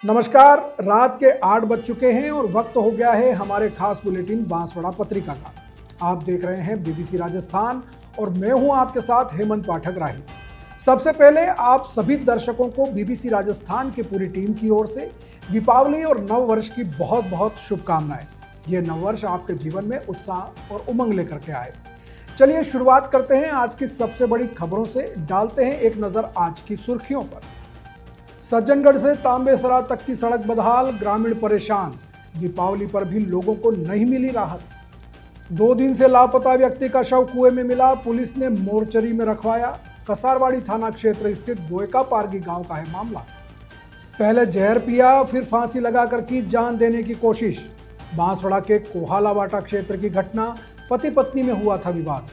नमस्कार। रात के 8 बज चुके हैं और वक्त हो गया है हमारे खास बुलेटिन बांसवाड़ा पत्रिका का। आप देख रहे हैं बीबीसी राजस्थान और मैं हूं आपके साथ हेमंत पाठक राही। सबसे पहले आप सभी दर्शकों को बीबीसी राजस्थान की पूरी टीम की ओर से दीपावली और नव वर्ष की बहुत बहुत शुभकामनाएं। ये नव वर्ष आपके जीवन में उत्साह और उमंग लेकर के आए। चलिए शुरुआत करते हैं आज की सबसे बड़ी खबरों से। डालते हैं एक नजर आज की सुर्खियों पर। सज्जनगढ़ से तांबेसरा तक की सड़क बदहाल, ग्रामीण परेशान। दीपावली पर भी लोगों को नहीं मिली राहत। 2 दिन से लापता व्यक्ति का शव कुएं में मिला, पुलिस ने मोर्चरी में रखवाया। कसारवाड़ी थाना क्षेत्र स्थित गोयका पारगी गांव का है मामला। पहले जहर पिया फिर फांसी लगाकर की जान देने की कोशिश। बांसवाड़ा के कोहालावाटा क्षेत्र की घटना, पति पत्नी में हुआ था विवाद।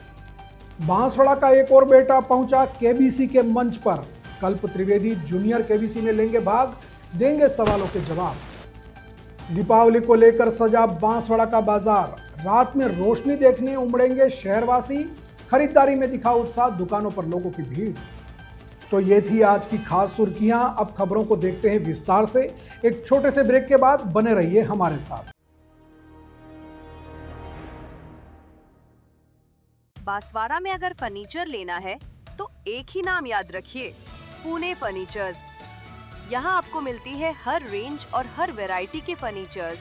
बांसवाड़ा का एक और बेटा पहुंचा केबीसी के मंच पर। कल्प त्रिवेदी जूनियर केबीसी में लेंगे भाग, देंगे सवालों के जवाब। दीपावली को लेकर सजा बांसवाड़ा का बाजार, रात में रोशनी देखने उमड़ेंगे शहरवासी। खरीदारी में दिखा उत्साह, दुकानों पर लोगों की भीड़। तो ये थी आज की खास सुर्खियां। अब खबरों को देखते हैं विस्तार से। एक छोटे से ब्रेक के बाद बने रहिए हमारे साथ। बांसवाड़ा में अगर फर्नीचर लेना है तो एक ही नाम याद रखिए, पुणे फर्नीचर्स। यहाँ आपको मिलती है हर रेंज और हर वैरायटी के फर्नीचर्स।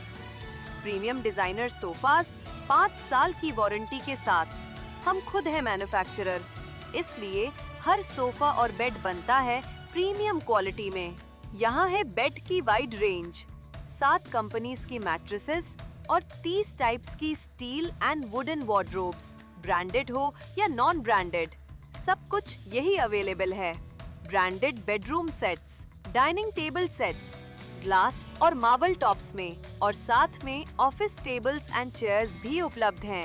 प्रीमियम डिजाइनर सोफास 5 साल की वारंटी के साथ। हम खुद हैं मैन्युफैक्चरर, इसलिए हर सोफा और बेड बनता है प्रीमियम क्वालिटी में। यहाँ है बेड की वाइड रेंज, 7 कंपनीज की मैट्रेसेस और 30 टाइप्स की steel and wooden wardrobes. Branded हो या नॉन ब्रांडेड, सब कुछ यही अवेलेबल है। Branded bedroom sets, dining table sets, glass और मार्बल टॉप्स में, और साथ में ऑफिस टेबल्स एंड चेयर्स भी उपलब्ध हैं।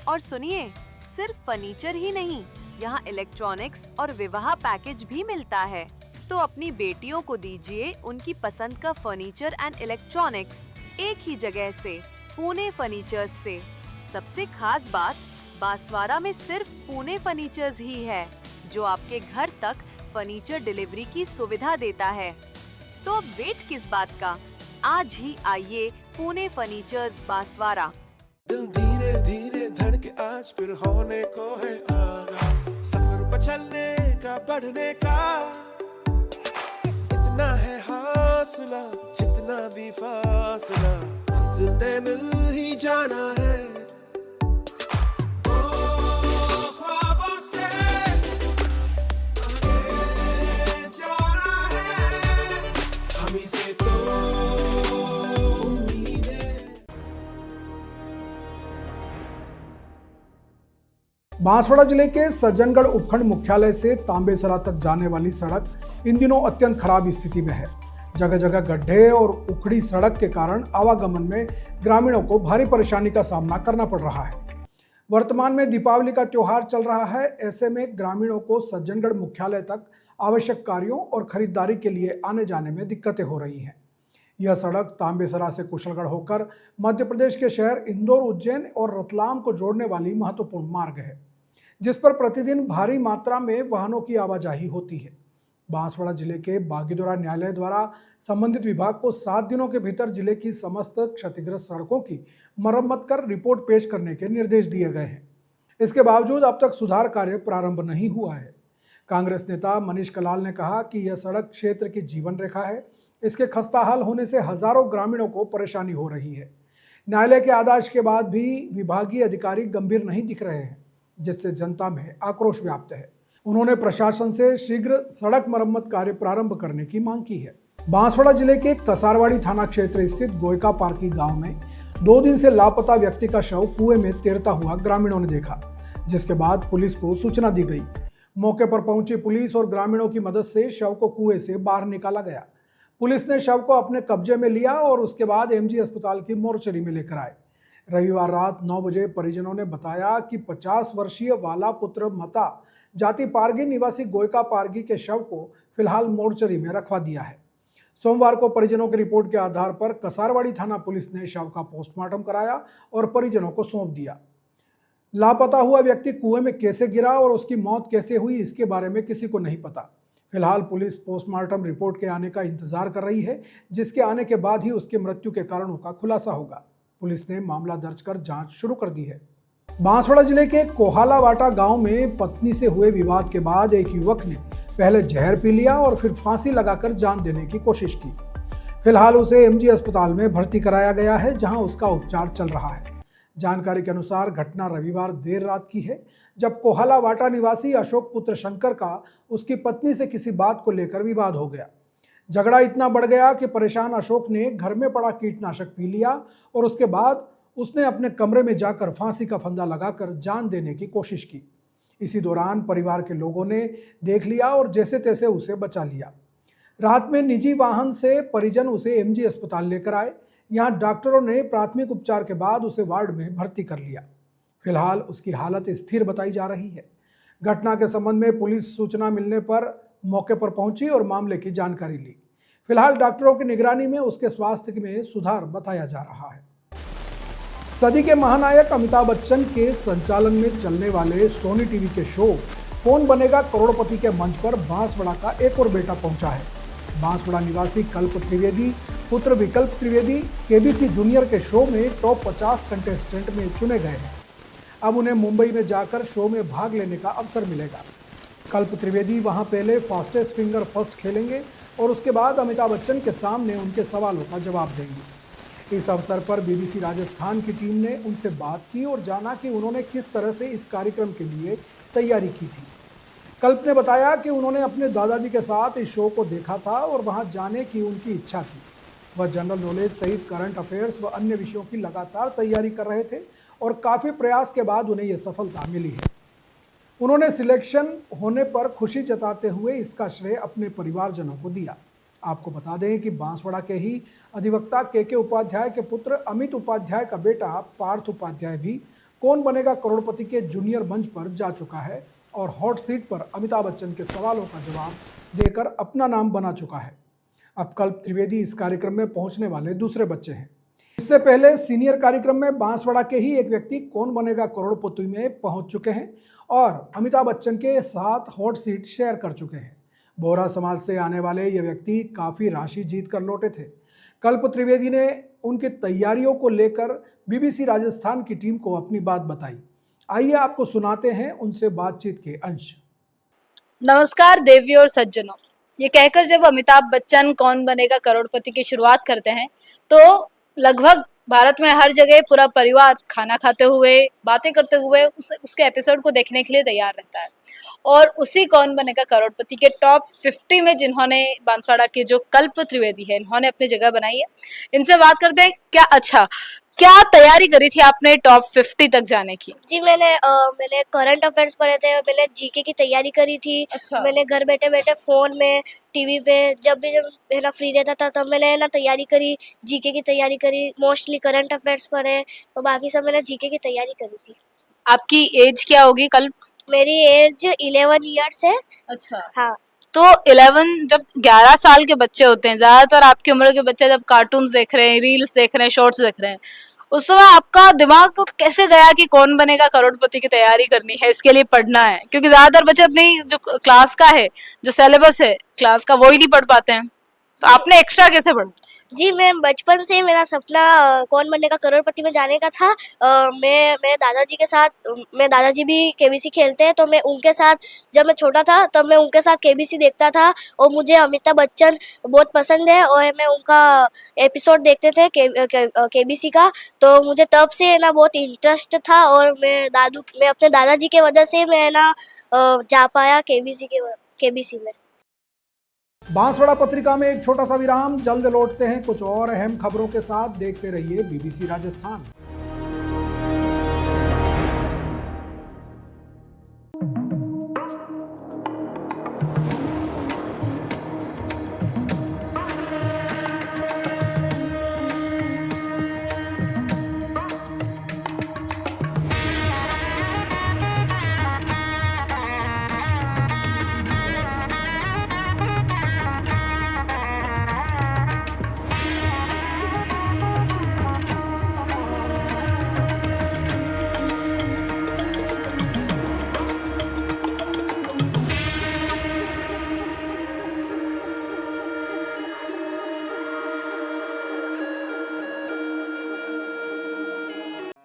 और सुनिए, सिर्फ फर्नीचर ही नहीं, यहाँ इलेक्ट्रॉनिक्स और विवाह पैकेज भी मिलता है। तो अपनी बेटियों को दीजिए उनकी पसंद का फर्नीचर एंड इलेक्ट्रॉनिक्स एक ही जगह से, पुणे फर्नीचर्स से। सबसे खास बात, बांसवाड़ा में सिर्फ पुणे फर्नीचर्स ही है जो आपके घर तक फर्नीचर डिलीवरी की सुविधा देता है। तो अब वेट किस बात का, आज ही आइए पुणे फर्नीचर्स बांसवाड़ा। दिल धीरे धीरे धड़के आज फिर होने को है आगाज, सफर पर चलने का बढ़ने का। इतना है हौसला जितना भी फासला, मंजिल ने मिल ही जाना है। बांसवाड़ा जिले के सज्जनगढ़ उपखंड मुख्यालय से तांबेसरा तक जाने वाली सड़क इन दिनों अत्यंत खराब स्थिति में है। जगह जगह गड्ढे और उखड़ी सड़क के कारण आवागमन में ग्रामीणों को भारी परेशानी का सामना करना पड़ रहा है। वर्तमान में दीपावली का त्योहार चल रहा है, ऐसे में ग्रामीणों को सज्जनगढ़ मुख्यालय तक आवश्यक कार्यों और खरीदारी के लिए आने जाने में दिक्कतें हो रही हैं। यह सड़क तांबेसरा से कुशलगढ़ होकर मध्य प्रदेश के शहर इंदौर, उज्जैन और रतलाम को जोड़ने वाली महत्वपूर्ण मार्ग है, जिस पर प्रतिदिन भारी मात्रा में वाहनों की आवाजाही होती है। बांसवाड़ा जिले के बागीदोरा न्यायालय द्वारा संबंधित विभाग को 7 दिनों के भीतर जिले की समस्त क्षतिग्रस्त सड़कों की मरम्मत कर रिपोर्ट पेश करने के निर्देश दिए गए हैं। इसके बावजूद अब तक सुधार कार्य प्रारंभ नहीं हुआ है। कांग्रेस नेता मनीष कलाल ने कहा कि यह सड़क क्षेत्र की जीवन रेखा है। इसके खस्ताहाल होने से हजारों ग्रामीणों को परेशानी हो रही है। न्यायालय के आदेश के बाद भी विभागीय अधिकारी गंभीर नहीं दिख रहे हैं, जिससे जनता में आक्रोश व्याप्त है। उन्होंने प्रशासन से शीघ्र सड़क मरम्मत कार्य प्रारंभ करने की मांग की है। बांसवाड़ा जिले के कसारवाड़ी थाना क्षेत्र स्थित गोयका पारकी गांव में 2 दिन से लापता व्यक्ति का शव कुएं में तैरता हुआ ग्रामीणों ने देखा, जिसके बाद पुलिस को सूचना दी गई। मौके पर पहुंची पुलिस और ग्रामीणों की मदद से शव को कुएं से बाहर निकाला गया। पुलिस ने शव को अपने कब्जे में लिया और उसके बाद एमजी अस्पताल की मोर्चरी में लेकर आए। रविवार रात 9 बजे परिजनों ने बताया कि 50 वर्षीय वाला पुत्र मता जाति पारगी निवासी गोयका पारगी के शव को फिलहाल मोर्चरी में रखवा दिया है। सोमवार को परिजनों की रिपोर्ट के आधार पर कसारवाड़ी थाना पुलिस ने शव का पोस्टमार्टम कराया और परिजनों को सौंप दिया। लापता हुआ व्यक्ति कुएं में कैसे गिरा और उसकी मौत कैसे हुई, इसके बारे में किसी को नहीं पता। फिलहाल पुलिस पोस्टमार्टम रिपोर्ट के आने का इंतजार कर रही है, जिसके आने के बाद ही उसकी मृत्यु के कारणों का खुलासा होगा। पुलिस ने मामला दर्ज कर जांच शुरू कर दी है। बांसवाड़ा जिले के कोहालावाटा गांव में पत्नी से हुए विवाद के बाद एक युवक ने पहले जहर पी लिया और फिर फांसी लगाकर जान देने की कोशिश की। फिलहाल उसे एमजी अस्पताल में भर्ती कराया गया है, जहां उसका उपचार चल रहा है। जानकारी के अनुसार घटना रविवार देर रात की है, जब कोहालावाटा निवासी अशोक पुत्र शंकर का उसकी पत्नी से किसी बात को लेकर विवाद हो गया। झगड़ा इतना बढ़ गया कि परेशान अशोक ने घर में पड़ा कीटनाशक पी लिया और उसके बाद उसने अपने कमरे में जाकर फांसी का फंदा लगाकर जान देने की कोशिश की। इसी दौरान परिवार के लोगों ने देख लिया और जैसे तैसे उसे बचा लिया। रात में निजी वाहन से परिजन उसे एमजी अस्पताल लेकर आए। यहां डॉक्टरों ने प्राथमिक उपचार के बाद उसे वार्ड में भर्ती कर लिया। फिलहाल उसकी हालत स्थिर बताई जा रही है। घटना के संबंध में पुलिस सूचना मिलने पर मौके पर पहुंची और मामले की जानकारी ली। फिलहाल डॉक्टरों की निगरानी में उसके स्वास्थ्य में सुधार बताया जा रहा है। सदी के महानायक अमिताभ बच्चन के संचालन में चलने वाले सोनी टीवी के शो कौन बनेगा करोड़पति के मंच पर बांसवाड़ा का एक और बेटा पहुंचा है। बांसवाड़ा निवासी कल्प त्रिवेदी पुत्र विकल्प त्रिवेदी केबीसी जूनियर के शो में टॉप 50 कंटेस्टेंट में चुने गए हैं। अब उन्हें मुंबई में जाकर शो में भाग लेने का अवसर मिलेगा। कल्प त्रिवेदी वहां पहले फास्टेस्ट फिंगर फर्स्ट खेलेंगे और उसके बाद अमिताभ बच्चन के सामने उनके सवालों का जवाब देंगे। इस अवसर पर बीबीसी राजस्थान की टीम ने उनसे बात की और जाना कि उन्होंने किस तरह से इस कार्यक्रम के लिए तैयारी की थी। कल्प ने बताया कि उन्होंने अपने दादाजी के साथ इस शो को देखा था और वहां जाने की उनकी इच्छा थी। वह जनरल नॉलेज सहित करंट अफेयर्स व अन्य विषयों की लगातार तैयारी कर रहे थे और काफ़ी प्रयास के बाद उन्हें यह सफलता मिली है। उन्होंने सिलेक्शन होने पर खुशी जताते हुए इसका श्रेय अपने परिवारजनों को दिया। आपको बता दें कि बांसवाड़ा के ही अधिवक्ता के उपाध्याय के पुत्र अमित उपाध्याय का बेटा पार्थ उपाध्याय भी कौन बनेगा करोड़पति के जूनियर मंच पर जा चुका है और हॉट सीट पर अमिताभ बच्चन के सवालों का जवाब देकर अपना नाम बना चुका है। अब कल्प त्रिवेदी इस कार्यक्रम में पहुंचने वाले दूसरे बच्चे हैं। इससे पहले सीनियर कार्यक्रम में बांसवाड़ा के ही एक व्यक्ति कौन बनेगा करोड़पति में पहुंच चुके हैं और अमिताभ बच्चन के साथ हॉट सीट शेयर कर चुके हैं। बोहरा समाज से आने वाले ये व्यक्ति काफ़ी राशि जीत कर लौटे थे। कल्प त्रिवेदी ने उनकी तैयारियों को लेकर बीबीसी राजस्थान की टीम को अपनी बात बताई। आइए आपको सुनाते हैं उनसे बातचीत के अंश। नमस्कार देवी और सज्जनों, ये कहकर जब अमिताभ बच्चन कौन बनेगा करोड़पति की शुरुआत करते हैं तो लगभग भारत में हर जगह पूरा परिवार खाना खाते हुए बातें करते हुए उसके एपिसोड को देखने के लिए तैयार रहता है। और उसी कौन बनेगा करोड़पति के टॉप 50 में जिन्होंने बांसवाड़ा के जो कल्प त्रिवेदी है इन्होंने अपनी जगह बनाई है, इनसे बात करते हैं। क्या तैयारी करी थी आपने टॉप 50 तक जाने की? जी मैंने करंट अफेयर्स पढ़े थे, मैंने जीके की तैयारी करी थी। अच्छा। मैंने घर बैठे बैठे फोन में टीवी पे जब है ना फ्री रहता था तब मैंने ना तैयारी करी, जीके की तैयारी करी, मोस्टली करंट अफेयर्स पढ़े और बाकी सब मैंने जीके की तैयारी करी थी। आपकी एज क्या होगी कल? मेरी एज 11 ईयर्स है। अच्छा। हाँ। तो 11 जब 11 साल के बच्चे होते हैं, ज्यादातर आपकी उम्र के बच्चे जब कार्टून्स देख रहे हैं, रील्स देख रहे हैं, शॉर्ट्स देख रहे हैं, उस समय आपका दिमाग कैसे गया कि कौन बनेगा करोड़पति की तैयारी करनी है, इसके लिए पढ़ना है? क्योंकि ज्यादातर बच्चे अपनी जो क्लास का है, जो सिलेबस है क्लास का, वो ही नहीं पढ़ पाते हैं। तो आपने एक्स्ट्रा कैसे पढ़ा? जी मैं बचपन से मेरा सपना कौन बनेगा करोड़पति में जाने का था। मेरे दादाजी के साथ, मेरे दादाजी भी केबीसी खेलते हैं तो मैं उनके साथ जब मैं छोटा था तब मैं उनके साथ केबीसी देखता था और मुझे अमिताभ बच्चन बहुत पसंद है और मैं उनका एपिसोड देखते थे केबीसी का, तो मुझे तब से ना बहुत इंटरेस्ट था और मैं अपने दादाजी के वजह से मैं ना जा पाया केबीसी में। बांसवाड़ा पत्रिका में एक छोटा सा विराम, जल्द लौटते हैं कुछ और अहम खबरों के साथ। देखते रहिए बीबीसी राजस्थान।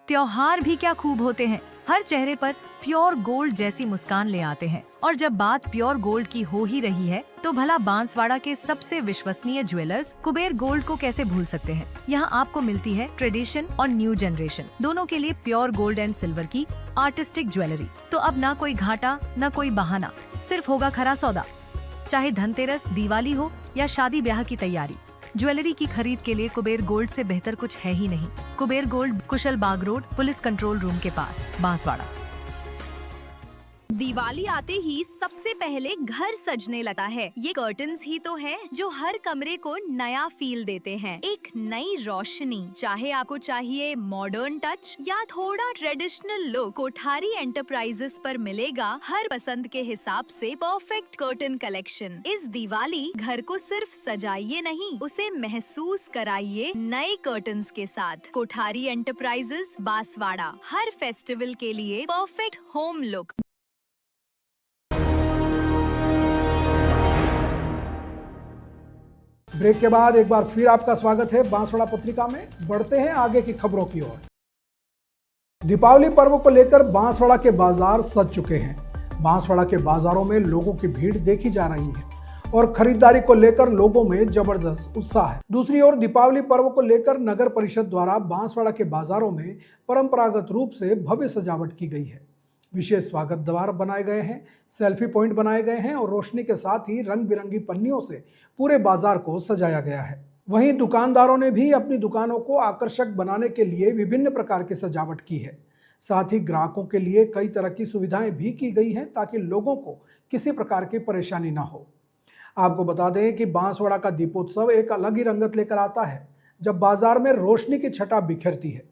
त्योहार भी क्या खूब होते हैं, हर चेहरे पर प्योर गोल्ड जैसी मुस्कान ले आते हैं। और जब बात प्योर गोल्ड की हो ही रही है तो भला बांसवाड़ा के सबसे विश्वसनीय ज्वेलर्स कुबेर गोल्ड को कैसे भूल सकते हैं। यहाँ आपको मिलती है ट्रेडिशन और न्यू जनरेशन दोनों के लिए प्योर गोल्ड एंड सिल्वर की आर्टिस्टिक ज्वेलरी। तो अब ना कोई घाटा न कोई बहाना, सिर्फ होगा खरा सौदा। चाहे धनतेरस, दिवाली हो या शादी ब्याह की तैयारी, ज्वेलरी की खरीद के लिए कुबेर गोल्ड से बेहतर कुछ है ही नहीं। कुबेर गोल्ड, कुशल बाग रोड, पुलिस कंट्रोल रूम के पास, बांसवाड़ा। दिवाली आते ही सबसे पहले घर सजने लगता है। ये कर्टन्स ही तो है जो हर कमरे को नया फील देते हैं, एक नई रोशनी। चाहे आपको चाहिए मॉडर्न टच या थोड़ा ट्रेडिशनल लुक, कोठारी एंटरप्राइजेस पर मिलेगा हर पसंद के हिसाब से परफेक्ट कर्टन कलेक्शन। इस दिवाली घर को सिर्फ सजाइए नहीं, उसे महसूस कराइए नए कर्टन्स के साथ। कोठारी एंटरप्राइजेस, बांसवाड़ा, हर फेस्टिवल के लिए परफेक्ट होम लुक। ब्रेक के बाद एक बार फिर आपका स्वागत है बांसवाड़ा पत्रिका में। बढ़ते हैं आगे की खबरों की ओर। दीपावली पर्व को लेकर बांसवाड़ा के बाजार सज चुके हैं। बांसवाड़ा के बाजारों में लोगों की भीड़ देखी जा रही है और खरीदारी को लेकर लोगों में जबरदस्त उत्साह है। दूसरी ओर दीपावली पर्व को लेकर नगर परिषद द्वारा बांसवाड़ा के बाजारों में परंपरागत रूप से भव्य सजावट की गई है। विशेष स्वागत द्वार बनाए गए हैं, सेल्फी पॉइंट बनाए गए हैं और रोशनी के साथ ही रंग बिरंगी पन्नियों से पूरे बाजार को सजाया गया है। वहीं दुकानदारों ने भी अपनी दुकानों को आकर्षक बनाने के लिए विभिन्न प्रकार की सजावट की है। साथ ही ग्राहकों के लिए कई तरह की सुविधाएं भी की गई हैं ताकि लोगों को किसी प्रकार की परेशानी ना हो। आपको बता दें कि बांसवाड़ा का दीपोत्सव एक अलग ही रंगत लेकर आता है जब बाजार में रोशनी की छटा बिखरती है।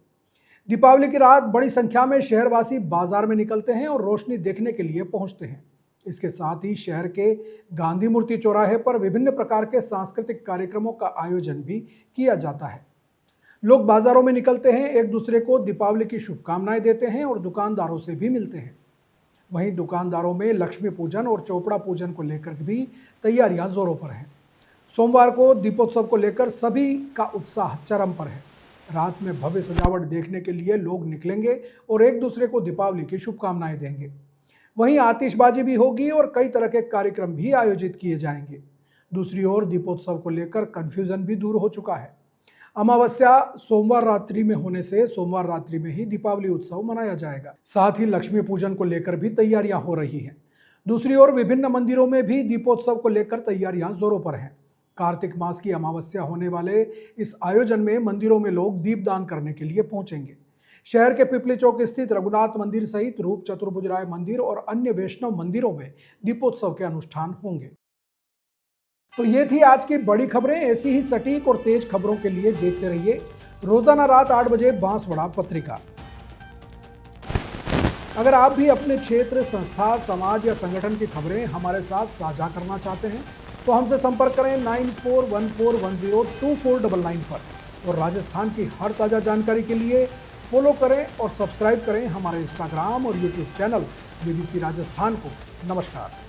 दीपावली की रात बड़ी संख्या में शहरवासी बाजार में निकलते हैं और रोशनी देखने के लिए पहुंचते हैं। इसके साथ ही शहर के गांधी मूर्ति चौराहे पर विभिन्न प्रकार के सांस्कृतिक कार्यक्रमों का आयोजन भी किया जाता है। लोग बाजारों में निकलते हैं, एक दूसरे को दीपावली की शुभकामनाएं देते हैं और दुकानदारों से भी मिलते हैं। वहीं दुकानदारों में लक्ष्मी पूजन और चौपड़ा पूजन को लेकर भी तैयारियां जोरों पर हैं। सोमवार को दीपोत्सव को लेकर सभी का उत्साह चरम पर है। रात में भव्य सजावट देखने के लिए लोग निकलेंगे और एक दूसरे को दीपावली की शुभकामनाएं देंगे। वहीं आतिशबाजी भी होगी और कई तरह के कार्यक्रम भी आयोजित किए जाएंगे। दूसरी ओर दीपोत्सव को लेकर कंफ्यूजन भी दूर हो चुका है। अमावस्या सोमवार रात्रि में होने से सोमवार रात्रि में ही दीपावली उत्सव मनाया जाएगा। साथ ही लक्ष्मी पूजन को लेकर भी तैयारियां हो रही हैं। दूसरी ओर विभिन्न मंदिरों में भी दीपोत्सव को लेकर तैयारियां जोरों पर हैं। कार्तिक मास की अमावस्या होने वाले इस आयोजन में मंदिरों में लोग दीपदान करने के लिए पहुंचेंगे। शहर के पिपली चौक स्थित रघुनाथ मंदिर सहित रूप चतुर्भुजराय मंदिर और अन्य वैष्णव मंदिरों में दीपोत्सव के अनुष्ठान होंगे। तो ये थी आज की बड़ी खबरें। ऐसी ही सटीक और तेज खबरों के लिए देखते रहिए रोजाना रात 8 बजे बांसवाड़ा पत्रिका। अगर आप भी अपने क्षेत्र, संस्था, समाज या संगठन की खबरें हमारे साथ साझा करना चाहते हैं तो हमसे संपर्क करें 9414102499 पर। और राजस्थान की हर ताज़ा जानकारी के लिए फॉलो करें और सब्सक्राइब करें हमारे इंस्टाग्राम और यूट्यूब चैनल BBC राजस्थान को। नमस्कार।